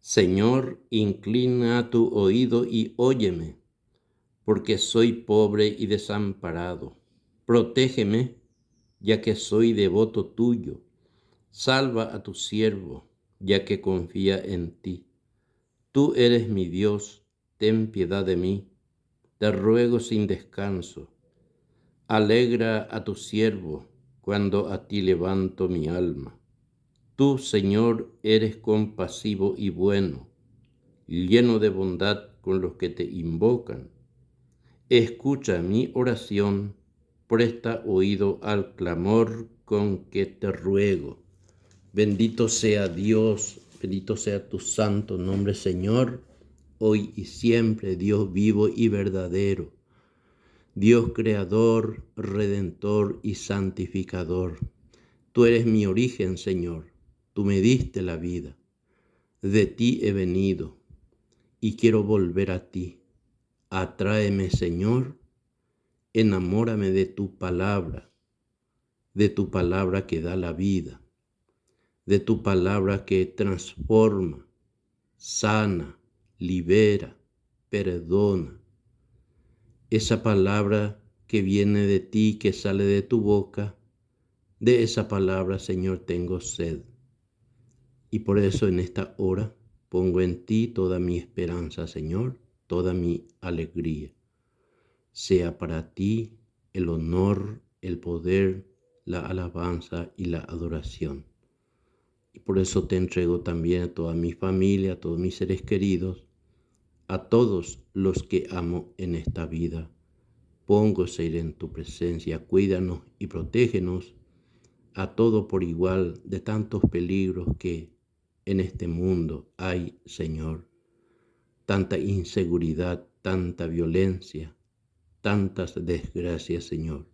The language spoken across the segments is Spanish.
Señor, inclina tu oído y óyeme, porque soy pobre y desamparado. Protégeme, ya que soy devoto tuyo. Salva a tu siervo, ya que confía en ti. Tú eres mi Dios, ten piedad de mí. Te ruego sin descanso. Alegra a tu siervo, cuando a ti levanto mi alma. Tú, Señor, eres compasivo y bueno, lleno de bondad con los que te invocan. Escucha mi oración, presta oído al clamor con que te ruego. Bendito sea Dios, bendito sea tu santo nombre, Señor, hoy y siempre, Dios vivo y verdadero, Dios creador, redentor y santificador. Tú eres mi origen, Señor, tú me diste la vida, de ti he venido y quiero volver a ti. Atráeme, Señor, enamórame de tu palabra que da la vida, de tu palabra que transforma, sana, libera, perdona. Esa palabra que viene de ti, que sale de tu boca, de esa palabra, Señor, tengo sed. Y por eso en esta hora pongo en ti toda mi esperanza, Señor, toda mi alegría. Sea para ti el honor, el poder, la alabanza y la adoración. Y por eso te entrego también a toda mi familia, a todos mis seres queridos, a todos los que amo en esta vida. Pongo ser en tu presencia, cuídanos y protégenos a todo por igual de tantos peligros que en este mundo hay, Señor. Tanta inseguridad, tanta violencia, tantas desgracias, Señor.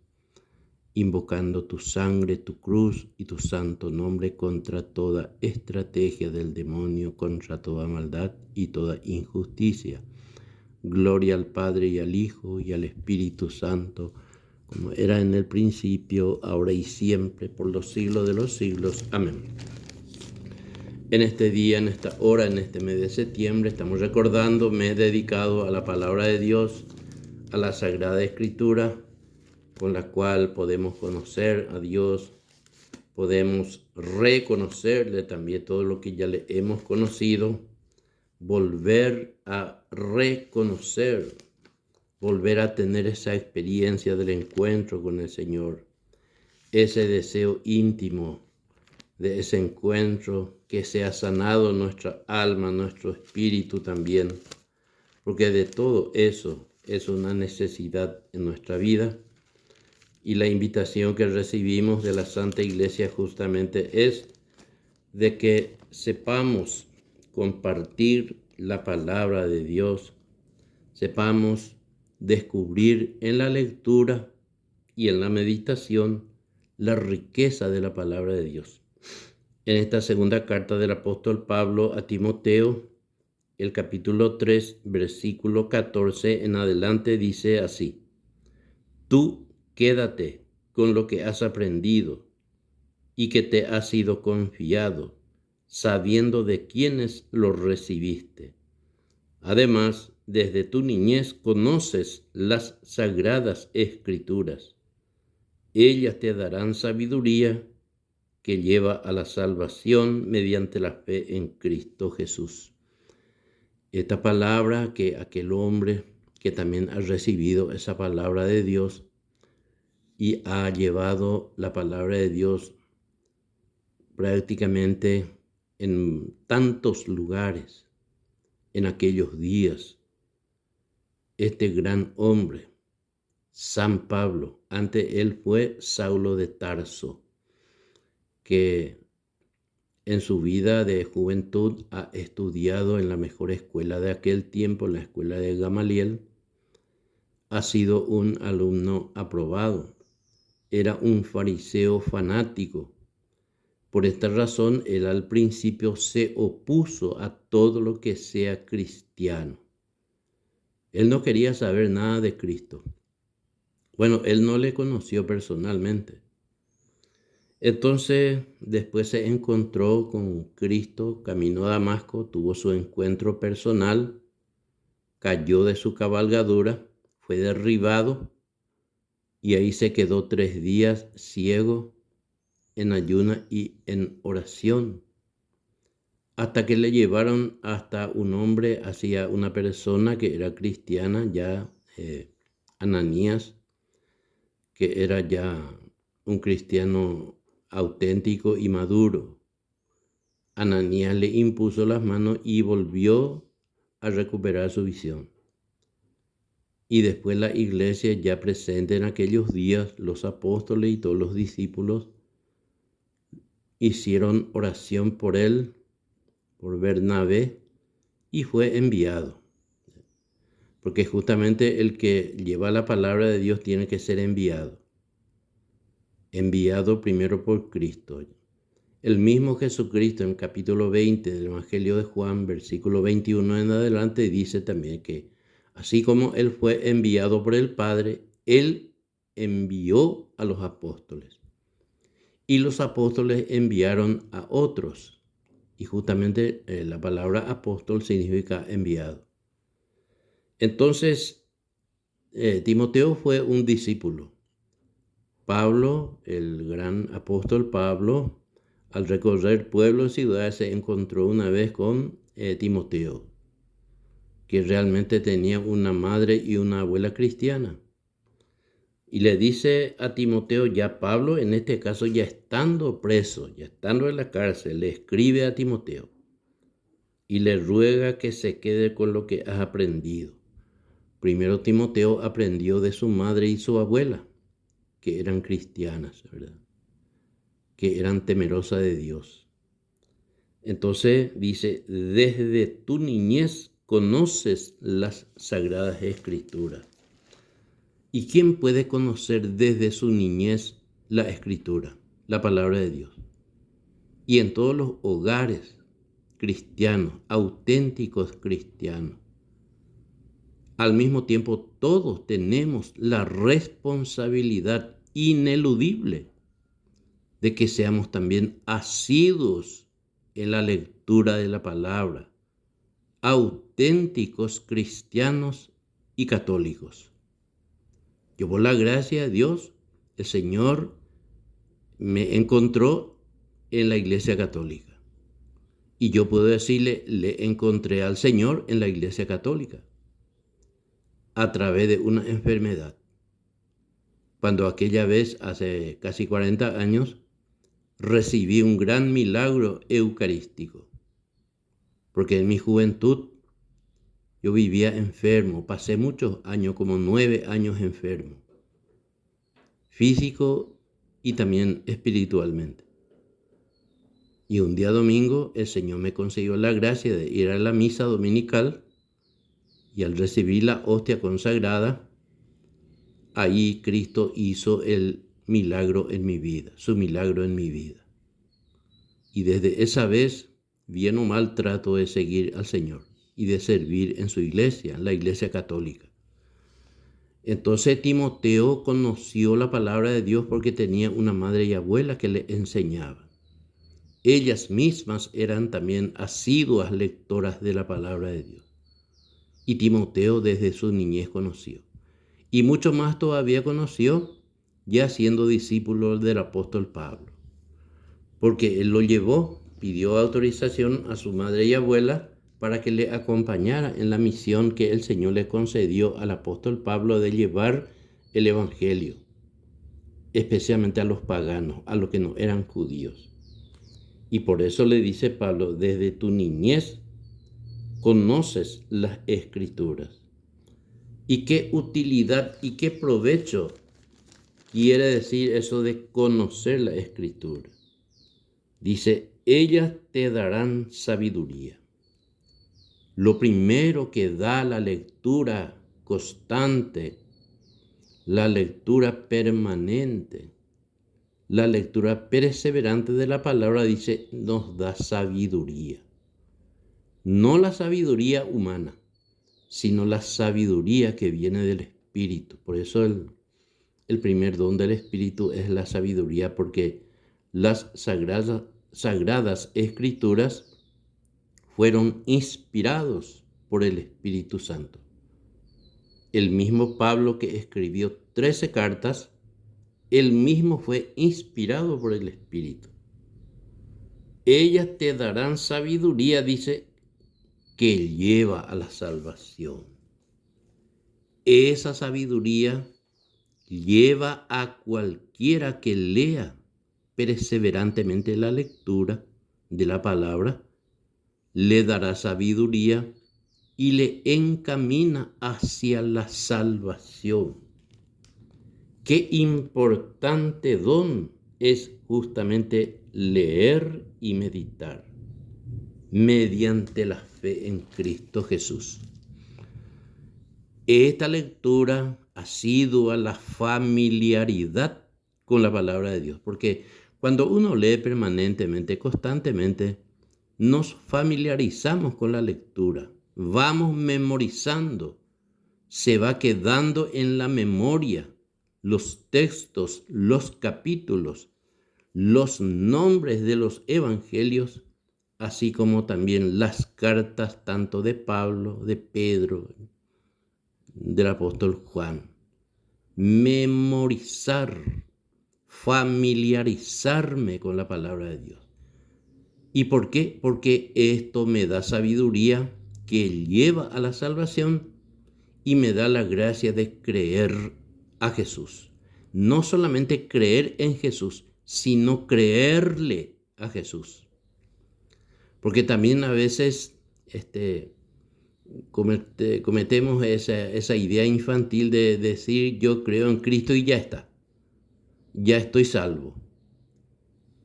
Invocando tu sangre, tu cruz y tu santo nombre contra toda estrategia del demonio, contra toda maldad y toda injusticia. Gloria al Padre y al Hijo y al Espíritu Santo, como era en el principio, ahora y siempre, por los siglos de los siglos. Amén. En este día, en esta hora, en este mes de septiembre, estamos recordando mes dedicado a la palabra de Dios, a la Sagrada Escritura, con la cual podemos conocer a Dios, podemos reconocerle también todo lo que ya le hemos conocido, volver a reconocer, volver a tener esa experiencia del encuentro con el Señor, ese deseo íntimo de ese encuentro, que sea sanado nuestra alma, nuestro espíritu también, porque de todo eso es una necesidad en nuestra vida. Y la invitación que recibimos de la Santa Iglesia justamente es de que sepamos compartir la palabra de Dios, sepamos descubrir en la lectura y en la meditación la riqueza de la palabra de Dios. En esta segunda carta del apóstol Pablo a Timoteo, el capítulo 3, versículo 14 en adelante dice así: Tú quédate con lo que has aprendido y que te ha sido confiado, sabiendo de quiénes lo recibiste. Además, desde tu niñez conoces las sagradas escrituras. Ellas te darán sabiduría que lleva a la salvación mediante la fe en Cristo Jesús. Esta palabra que aquel hombre que también ha recibido esa palabra de Dios y ha llevado la palabra de Dios prácticamente en tantos lugares en aquellos días. Este gran hombre, San Pablo, antes él fue Saulo de Tarso, que en su vida de juventud ha estudiado en la mejor escuela de aquel tiempo, la escuela de Gamaliel. Ha sido un alumno aprobado. Era un fariseo fanático. Por esta razón, él al principio se opuso a todo lo que sea cristiano. Él no quería saber nada de Cristo. Bueno, él no le conoció personalmente. Entonces, después se encontró con Cristo, caminó a Damasco, tuvo su encuentro personal, cayó de su cabalgadura, fue derribado y ahí se quedó 3 días ciego en ayuna y en oración, hasta que le llevaron hasta un hombre, hacia una persona que era cristiana, ya Ananías, que era ya un cristiano auténtico y maduro. Ananías le impuso las manos y volvió a recuperar su visión. Y después la iglesia, ya presente en aquellos días, los apóstoles y todos los discípulos hicieron oración por él, por Bernabé, y fue enviado. Porque justamente el que lleva la palabra de Dios tiene que ser enviado. Enviado primero por Cristo. El mismo Jesucristo en capítulo 20 del Evangelio de Juan, versículo 21 en adelante, dice también que así como Él fue enviado por el Padre, Él envió a los apóstoles. Y los apóstoles enviaron a otros. Y justamente la palabra apóstol significa enviado. Entonces, Timoteo fue un discípulo. Pablo, el gran apóstol Pablo, al recorrer pueblos y ciudades, se encontró una vez con Timoteo, que realmente tenía una madre y una abuela cristiana. Y le dice a Timoteo, ya Pablo, en este caso ya estando preso, ya estando en la cárcel, le escribe a Timoteo y le ruega que se quede con lo que has aprendido. Primero Timoteo aprendió de su madre y su abuela, que eran cristianas, ¿verdad? Que eran temerosas de Dios. Entonces dice, desde tu niñez conoces las sagradas escrituras. ¿Y quién puede conocer desde su niñez la escritura, la palabra de Dios? Y en todos los hogares cristianos, auténticos cristianos, al mismo tiempo todos tenemos la responsabilidad ineludible de que seamos también asiduos en la lectura de la palabra, auténticos cristianos y católicos. Yo, por la gracia de Dios, el Señor me encontró en la Iglesia Católica. Y yo puedo decirle, le encontré al Señor en la Iglesia Católica a través de una enfermedad. Cuando aquella vez, hace casi 40 años, recibí un gran milagro eucarístico. Porque en mi juventud yo vivía enfermo, pasé muchos años, como 9 años enfermo, físico y también espiritualmente. Y un día domingo el Señor me concedió la gracia de ir a la misa dominical y al recibir la hostia consagrada, ahí Cristo hizo el milagro en mi vida, su milagro en mi vida. Y desde esa vez, bien o mal, trato de seguir al Señor y de servir en su iglesia, en la Iglesia Católica. Entonces Timoteo conoció la palabra de Dios porque tenía una madre y abuela que le enseñaban. Ellas mismas eran también asiduas lectoras de la palabra de Dios. Y Timoteo desde su niñez conoció. Y mucho más todavía conoció ya siendo discípulo del apóstol Pablo. Porque él lo llevó, pidió autorización a su madre y abuela para que le acompañara en la misión que el Señor le concedió al apóstol Pablo de llevar el evangelio, especialmente a los paganos, a los que no eran judíos. Y por eso le dice Pablo, desde tu niñez conoces las escrituras. ¿Y qué utilidad y qué provecho quiere decir eso de conocer la escritura? Dice, ellas te darán sabiduría. Lo primero que da la lectura constante, la lectura permanente, la lectura perseverante de la palabra, dice, nos da sabiduría. No la sabiduría humana, sino la sabiduría que viene del Espíritu. Por eso el primer don del Espíritu es la sabiduría, porque Las sagradas escrituras fueron inspirados por el Espíritu Santo. El mismo Pablo, que escribió 13 cartas, él mismo fue inspirado por el Espíritu. Ellas te darán sabiduría, dice, que lleva a la salvación. Esa sabiduría lleva a cualquiera que lea perseverantemente la lectura de la palabra, le dará sabiduría y le encamina hacia la salvación. Qué importante don es justamente leer y meditar mediante la fe en Cristo Jesús. Esta lectura asidua, la familiaridad con la palabra de Dios, porque cuando uno lee permanentemente, constantemente, nos familiarizamos con la lectura, vamos memorizando, se va quedando en la memoria los textos, los capítulos, los nombres de los evangelios, así como también las cartas tanto de Pablo, de Pedro, del apóstol Juan. Memorizar, familiarizarme con la palabra de Dios. ¿Y por qué? Porque esto me da sabiduría que lleva a la salvación y me da la gracia de creer a Jesús. No solamente creer en Jesús, sino creerle a Jesús. Porque también a veces cometemos esa idea infantil de decir yo creo en Cristo y ya está, ya estoy salvo.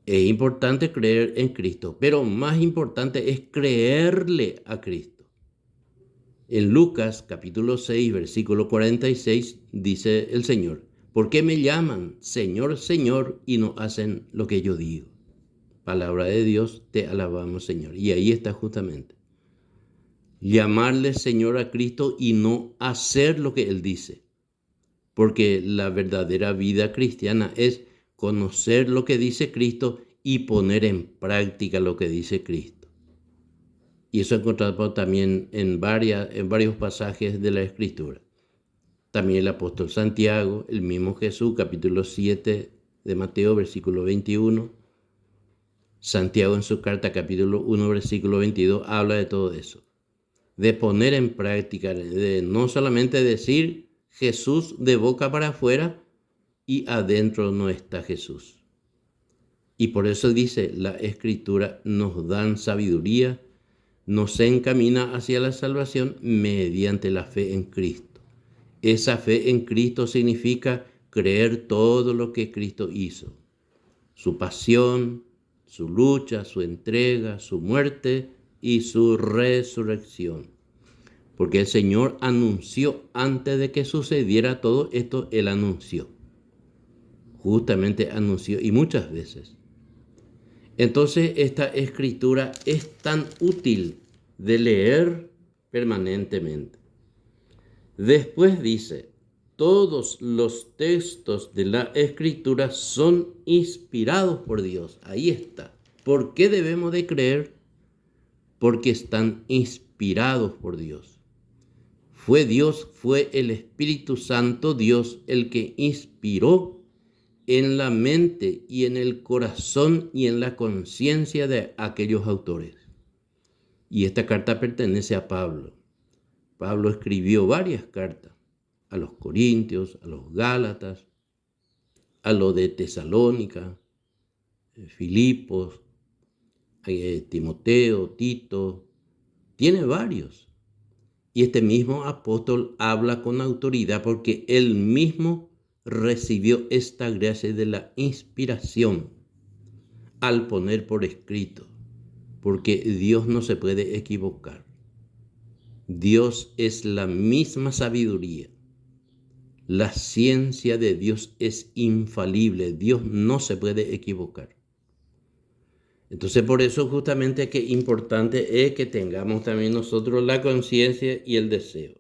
Es importante creer en Cristo, pero más importante es creerle a Cristo. En Lucas capítulo 6, versículo 46 dice el Señor: ¿por qué me llaman Señor, Señor y no hacen lo que yo digo? Palabra de Dios, te alabamos, Señor. Y ahí está justamente. Llamarle Señor a Cristo y no hacer lo que Él dice. Porque la verdadera vida cristiana es conocer lo que dice Cristo y poner en práctica lo que dice Cristo. Y eso encontramos también en varios pasajes de la Escritura. También el apóstol Santiago, el mismo Jesús, capítulo 7 de Mateo, versículo 21. Santiago en su carta, capítulo 1, versículo 22, habla de todo eso. De poner en práctica, de no solamente decir Jesús de boca para afuera y adentro no está Jesús. Y por eso dice, la Escritura nos da sabiduría, nos encamina hacia la salvación mediante la fe en Cristo. Esa fe en Cristo significa creer todo lo que Cristo hizo. Su pasión, su lucha, su entrega, su muerte y su resurrección. Porque el Señor anunció antes de que sucediera todo esto, Él anunció. Justamente anunció y muchas veces. Entonces esta escritura es tan útil de leer permanentemente. Después dice, todos los textos de la escritura son inspirados por Dios. Ahí está. ¿Por qué debemos de creer? Porque están inspirados por Dios. Fue el Espíritu Santo Dios el que inspiró en la mente y en el corazón y en la conciencia de aquellos autores. Y esta carta pertenece a Pablo. Pablo escribió varias cartas a los Corintios, a los Gálatas, a los de Tesalónica, Filipos, Timoteo, Tito. Tiene varios. Y este mismo apóstol habla con autoridad porque él mismo recibió esta gracia de la inspiración al poner por escrito, porque Dios no se puede equivocar. Dios es la misma sabiduría. La ciencia de Dios es infalible. Dios no se puede equivocar. Entonces, por eso justamente que importante es que tengamos también nosotros la conciencia y el deseo.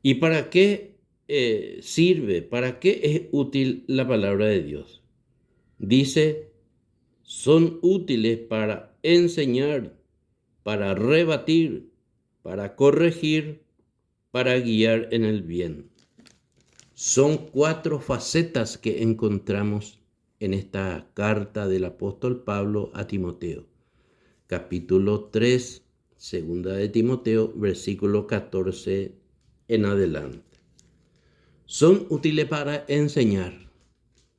¿Y para qué sirve? ¿Para qué es útil la palabra de Dios? Dice son útiles para enseñar, para rebatir, para corregir, para guiar en el bien. Son 4 facetas que encontramos en esta carta del apóstol Pablo a Timoteo. Capítulo 3, segunda de Timoteo, versículo 14 en adelante. Son útiles para enseñar.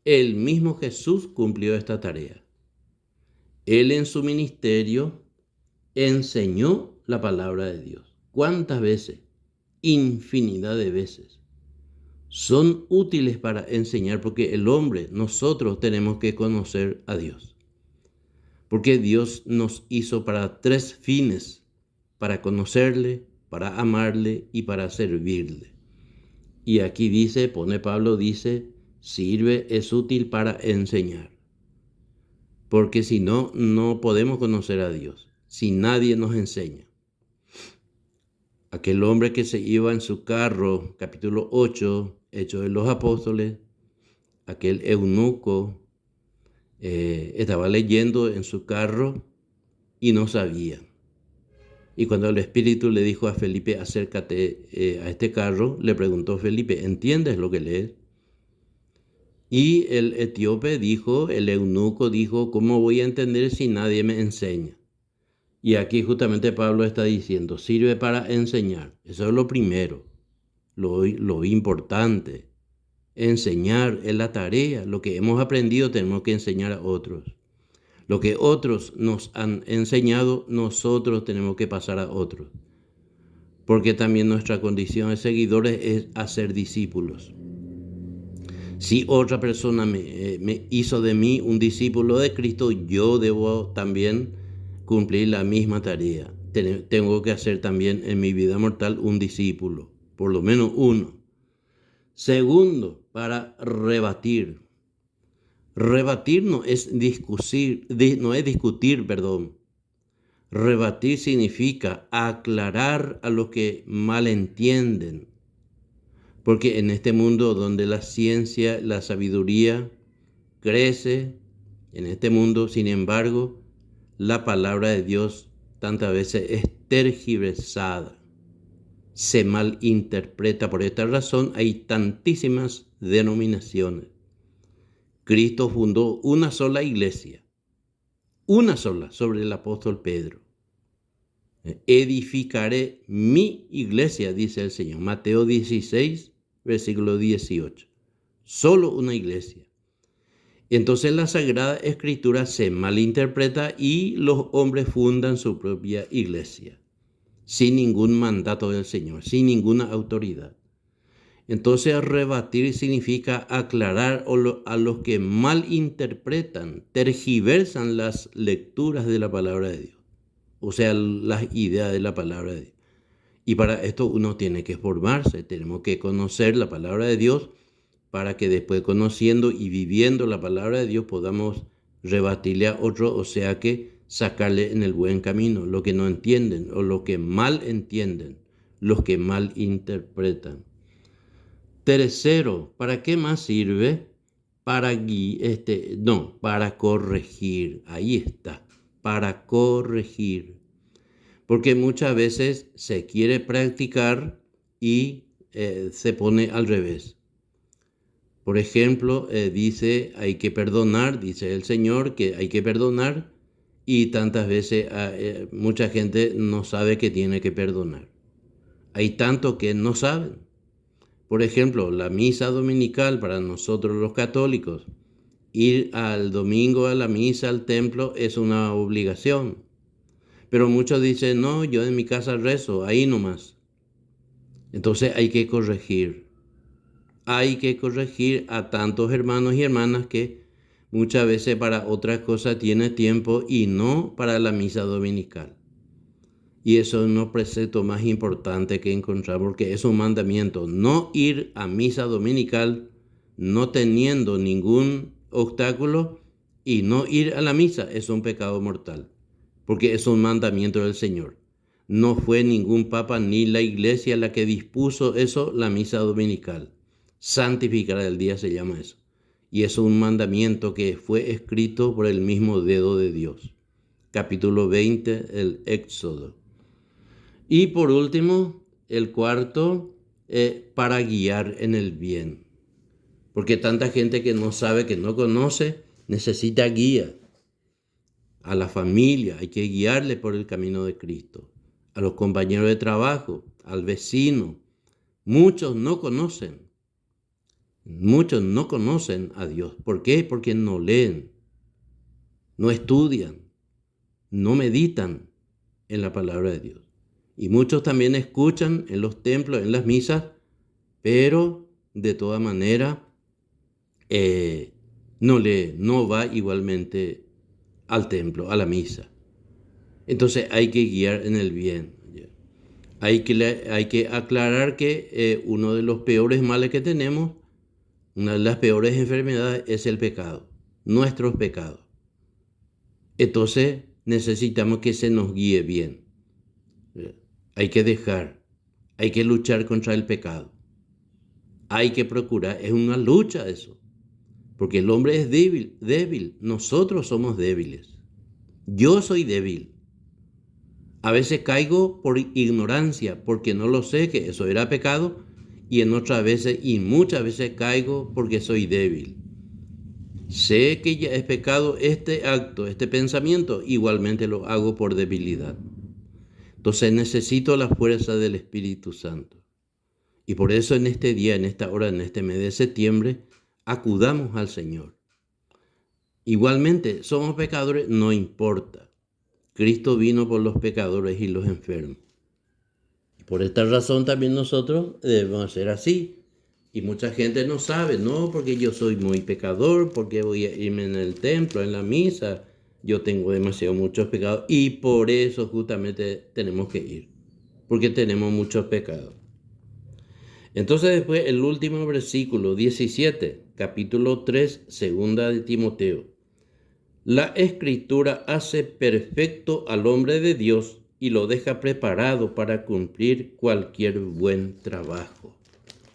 El mismo Jesús cumplió esta tarea. Él en su ministerio enseñó la palabra de Dios. ¿Cuántas veces? Infinidad de veces. Son útiles para enseñar porque el hombre, nosotros tenemos que conocer a Dios. Porque Dios nos hizo para 3 fines: para conocerle, para amarle y para servirle. Y aquí dice, Pablo dice, sirve, es útil para enseñar. Porque si no, no podemos conocer a Dios, si nadie nos enseña. Aquel hombre que se iba en su carro, capítulo 8, Hechos de los Apóstoles, aquel eunuco, estaba leyendo en su carro y no sabía. Y cuando el Espíritu le dijo a Felipe, acércate a este carro, le preguntó Felipe, ¿entiendes lo que lees? Y el etíope dijo, el eunuco dijo, ¿cómo voy a entender si nadie me enseña? Y aquí justamente Pablo está diciendo, sirve para enseñar. Eso es lo primero, lo importante. Enseñar es la tarea. Lo que hemos aprendido tenemos que enseñar a otros. Lo que otros nos han enseñado, nosotros tenemos que pasar a otros. Porque también nuestra condición de seguidores es hacer discípulos. Si otra persona me hizo de mí un discípulo de Cristo, yo debo también cumplir la misma tarea. Tengo que hacer también en mi vida mortal un discípulo, por lo menos uno. Segundo, para rebatir. Rebatir no es discutir. Rebatir significa aclarar a los que malentienden. Porque en este mundo donde la ciencia, la sabiduría crece, en este mundo, sin embargo, la palabra de Dios tantas veces es tergiversada, se malinterpreta. Por esta razón hay tantísimas denominaciones. Cristo fundó una sola iglesia, una sola, sobre el apóstol Pedro. Edificaré mi iglesia, dice el Señor. Mateo 16, versículo 18. Solo una iglesia. Entonces la Sagrada Escritura se malinterpreta y los hombres fundan su propia iglesia, sin ningún mandato del Señor, sin ninguna autoridad. Entonces rebatir significa aclarar a los que malinterpretan, tergiversan las lecturas de la palabra de Dios, o sea, las ideas de la palabra de Dios. Y para esto uno tiene que formarse, tenemos que conocer la palabra de Dios para que después, conociendo y viviendo la palabra de Dios, podamos rebatirle a otro, o sea que sacarle en el buen camino lo que no entienden o lo que mal entienden, los que mal interpretan. Tercero, ¿para qué más sirve? Para corregir. Ahí está, para corregir. Porque muchas veces se quiere practicar y se pone al revés. Por ejemplo, dice hay que perdonar, dice el Señor que hay que perdonar, y tantas veces mucha gente no sabe que tiene que perdonar. Hay tanto que no saben. Por ejemplo, la misa dominical para nosotros los católicos, ir al domingo a la misa, al templo, es una obligación. Pero muchos dicen, no, yo en mi casa rezo, ahí nomás. Entonces hay que corregir. Hay que corregir a tantos hermanos y hermanas que muchas veces para otras cosas tiene tiempo y no para la misa dominical. Y eso es un precepto más importante que encontrar, porque es un mandamiento. No ir a misa dominical no teniendo ningún obstáculo, y no ir a la misa es un pecado mortal, porque es un mandamiento del Señor. No fue ningún papa ni la iglesia la que dispuso eso, la misa dominical. Santificar el día se llama eso. Y es un mandamiento que fue escrito por el mismo dedo de Dios. Capítulo 20, el Éxodo. Y por último, el cuarto, para guiar en el bien. Porque tanta gente que no sabe, que no conoce, necesita guía. A la familia hay que guiarle por el camino de Cristo. A los compañeros de trabajo, al vecino. Muchos no conocen a Dios. ¿Por qué? Porque no leen, no estudian, no meditan en la palabra de Dios. Y muchos también escuchan en los templos, en las misas, pero de toda manera no va igualmente al templo, a la misa. Entonces hay que guiar en el bien. Hay que aclarar que uno de los peores males que tenemos, una de las peores enfermedades es el pecado, nuestros pecados. Entonces necesitamos que se nos guíe bien. Hay que luchar contra el pecado. Hay que procurar, es una lucha eso. Porque el hombre es débil, nosotros somos débiles. Yo soy débil. A veces caigo por ignorancia, porque no lo sé que eso era pecado, y en otras veces y muchas veces caigo porque soy débil. Sé que ya es pecado este acto, este pensamiento, igualmente lo hago por debilidad. Entonces necesito la fuerza del Espíritu Santo. Y por eso en este día, en esta hora, en este mes de septiembre, acudamos al Señor. Igualmente, somos pecadores, no importa. Cristo vino por los pecadores y los enfermos. Y por esta razón también nosotros debemos hacer así. Y mucha gente no sabe, no, porque yo soy muy pecador, porque voy a irme en el templo, en la misa, yo tengo demasiado muchos pecados. Y por eso justamente tenemos que ir, porque tenemos muchos pecados. Entonces después el último versículo 17, capítulo 3, segunda de Timoteo. La Escritura hace perfecto al hombre de Dios y lo deja preparado para cumplir cualquier buen trabajo.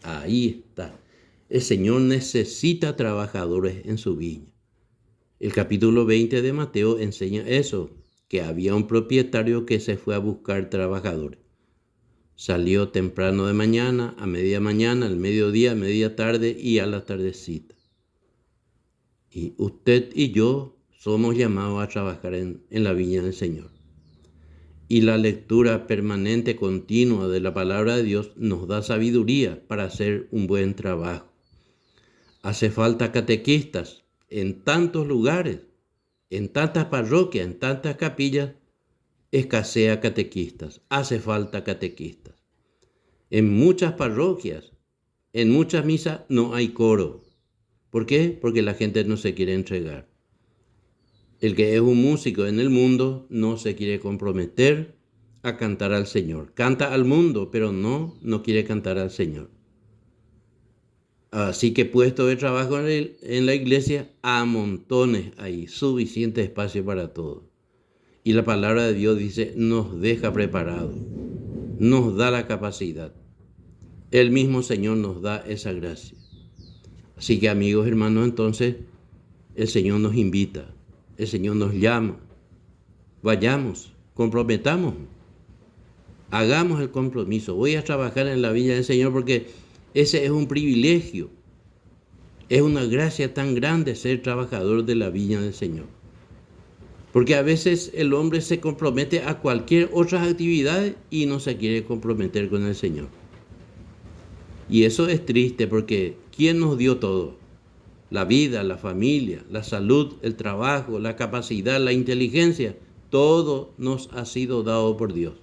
Ahí está. El Señor necesita trabajadores en su viña. El capítulo 20 de Mateo enseña eso, que había un propietario que se fue a buscar trabajadores. Salió temprano de mañana, a media mañana, al mediodía, a media tarde y a la tardecita. Y usted y yo somos llamados a trabajar en la viña del Señor. Y la lectura permanente, continua de la palabra de Dios nos da sabiduría para hacer un buen trabajo. Hace falta catequistas en tantos lugares, en tantas parroquias, en tantas capillas, escasea catequistas, hace falta catequistas. En muchas parroquias, en muchas misas no hay coro. ¿Por qué? Porque la gente no se quiere entregar. El que es un músico en el mundo no se quiere comprometer a cantar al Señor. Canta al mundo, pero no quiere cantar al Señor. Así que puesto de trabajo en la iglesia, a montones hay suficiente espacio para todos. Y la palabra de Dios dice, nos deja preparados, nos da la capacidad. El mismo Señor nos da esa gracia. Así que amigos, hermanos, entonces el Señor nos invita, el Señor nos llama. Vayamos, comprometamos, hagamos el compromiso. Voy a trabajar en la viña del Señor porque ese es un privilegio. Es una gracia tan grande ser trabajador de la viña del Señor. Porque a veces el hombre se compromete a cualquier otra actividad y no se quiere comprometer con el Señor. Y eso es triste porque ¿quién nos dio todo? La vida, la familia, la salud, el trabajo, la capacidad, la inteligencia, todo nos ha sido dado por Dios.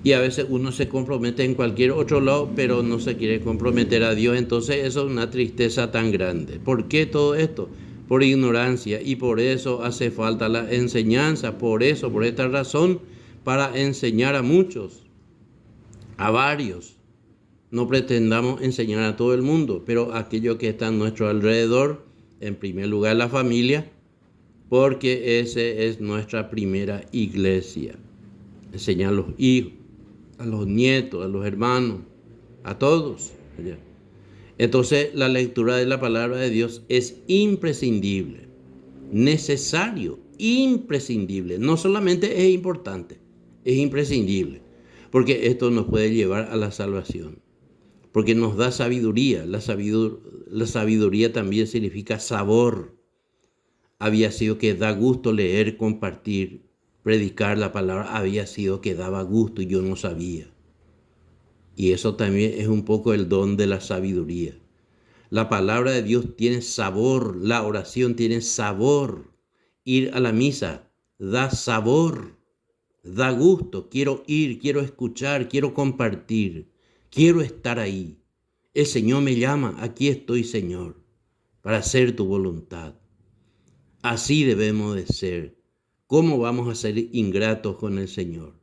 Y a veces uno se compromete en cualquier otro lado, pero no se quiere comprometer a Dios. Entonces eso es una tristeza tan grande. ¿Por qué todo esto? Por ignorancia. Y por eso hace falta la enseñanza. Por esta razón, para enseñar a muchos, a varios. No pretendamos enseñar a todo el mundo, pero a aquellos que están a nuestro alrededor, en primer lugar la familia, porque esa es nuestra primera iglesia. Enseñar a los hijos, a los nietos, a los hermanos, a todos. Entonces, la lectura de la palabra de Dios es imprescindible, necesario, imprescindible. No solamente es importante, es imprescindible, porque esto nos puede llevar a la salvación, porque nos da sabiduría. La sabiduría también significa sabor. Había sido que da gusto leer, compartir, predicar la palabra. Había sido que daba gusto y yo no sabía. Y eso también es un poco el don de la sabiduría. La palabra de Dios tiene sabor, la oración tiene sabor. Ir a la misa da sabor, da gusto. Quiero ir, quiero escuchar, quiero compartir, quiero estar ahí. El Señor me llama, aquí estoy, Señor, para hacer tu voluntad. Así debemos de ser. ¿Cómo vamos a ser ingratos con el Señor?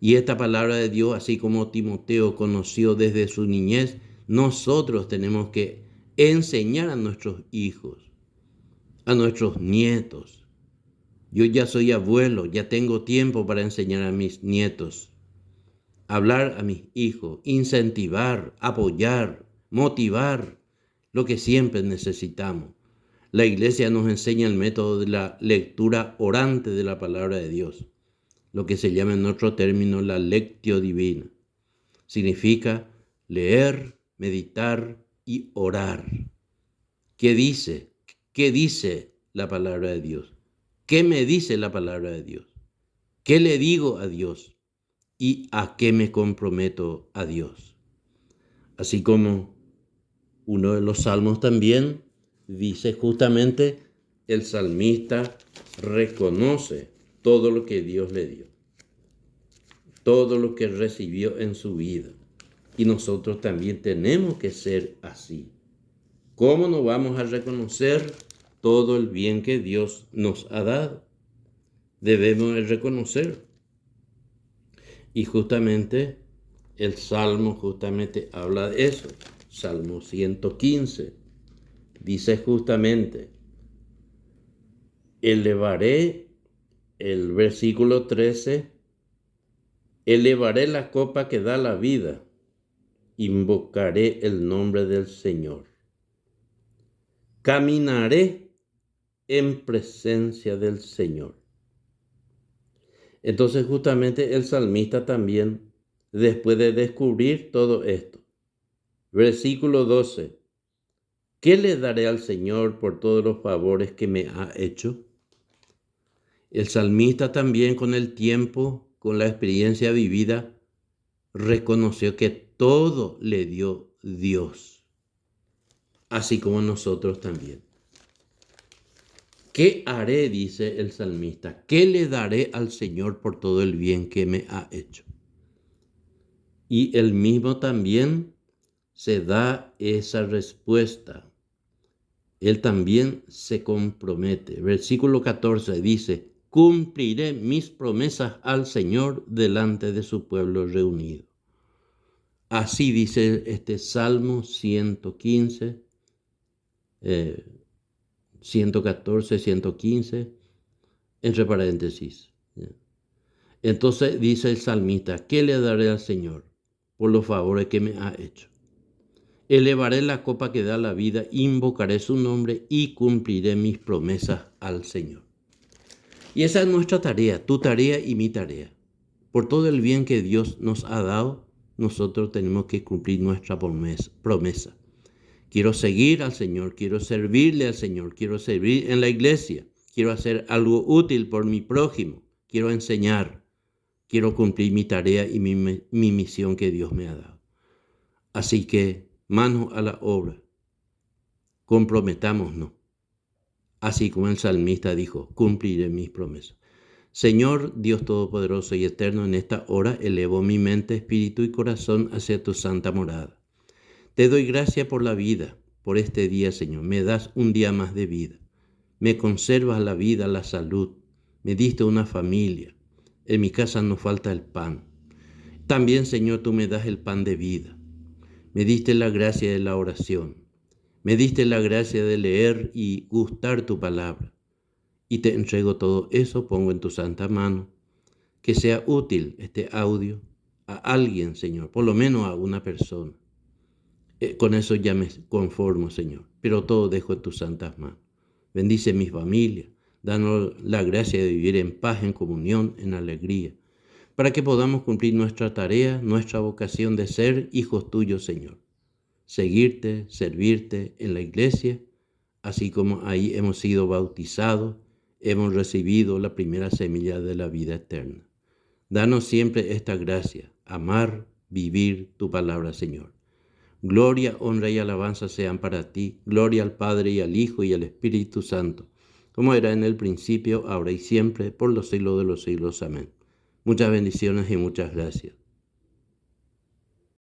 Y esta palabra de Dios, así como Timoteo conoció desde su niñez, nosotros tenemos que enseñar a nuestros hijos, a nuestros nietos. Yo ya soy abuelo, ya tengo tiempo para enseñar a mis nietos, hablar a mis hijos, incentivar, apoyar, motivar, lo que siempre necesitamos. La iglesia nos enseña el método de la lectura orante de la palabra de Dios, lo que se llama en otro término la lectio divina. Significa leer, meditar y orar. ¿Qué dice? ¿Qué dice la palabra de Dios? ¿Qué me dice la palabra de Dios? ¿Qué le digo a Dios? ¿Y a qué me comprometo a Dios? Así como uno de los salmos también dice justamente, el salmista reconoce todo lo que Dios le dio, todo lo que recibió en su vida. Y nosotros también tenemos que ser así. ¿Cómo no vamos a reconocer todo el bien que Dios nos ha dado? Debemos de reconocer. Y justamente el Salmo justamente habla de eso. Salmo 115 dice justamente, elevaré, el versículo 13, elevaré la copa que da la vida, invocaré el nombre del Señor. Caminaré en presencia del Señor. Entonces justamente el salmista también, después de descubrir todo esto, versículo 12, ¿qué le daré al Señor por todos los favores que me ha hecho? El salmista también con el tiempo, con la experiencia vivida, reconoció que todo le dio Dios, así como nosotros también. ¿Qué haré? Dice el salmista. ¿Qué le daré al Señor por todo el bien que me ha hecho? Y él mismo también se da esa respuesta. Él también se compromete. Versículo 14 dice, cumpliré mis promesas al Señor delante de su pueblo reunido. Así dice este Salmo 115, 114, 115, entre paréntesis. Entonces dice el salmista, ¿qué le daré al Señor por los favores que me ha hecho? Elevaré la copa que da la vida, invocaré su nombre y cumpliré mis promesas al Señor. Y esa es nuestra tarea, tu tarea y mi tarea. Por todo el bien que Dios nos ha dado, nosotros tenemos que cumplir nuestra promesa. Quiero seguir al Señor, quiero servirle al Señor, quiero servir en la iglesia, quiero hacer algo útil por mi prójimo, quiero enseñar, quiero cumplir mi tarea y mi misión que Dios me ha dado. Así que, manos a la obra, comprometámonos. Así como el salmista dijo, cumpliré mis promesas. Señor Dios Todopoderoso y Eterno, en esta hora elevo mi mente, espíritu y corazón hacia tu santa morada. Te doy gracias por la vida, por este día, Señor. Me das un día más de vida. Me conservas la vida, la salud. Me diste una familia. En mi casa no falta el pan. También, Señor, tú me das el pan de vida. Me diste la gracia de la oración. Me diste la gracia de leer y gustar tu palabra. Y te entrego todo eso, pongo en tu santa mano. Que sea útil este audio a alguien, Señor, por lo menos a una persona. Con eso ya me conformo, Señor, pero todo dejo en tus santas manos. Bendice mi familia, danos la gracia de vivir en paz, en comunión, en alegría, para que podamos cumplir nuestra tarea, nuestra vocación de ser hijos tuyos, Señor. Seguirte, servirte en la iglesia, así como ahí hemos sido bautizados, hemos recibido la primera semilla de la vida eterna. Danos siempre esta gracia, amar, vivir tu palabra, Señor. Gloria, honra y alabanza sean para ti. Gloria al Padre y al Hijo y al Espíritu Santo, como era en el principio, ahora y siempre, por los siglos de los siglos. Amén. Muchas bendiciones y muchas gracias.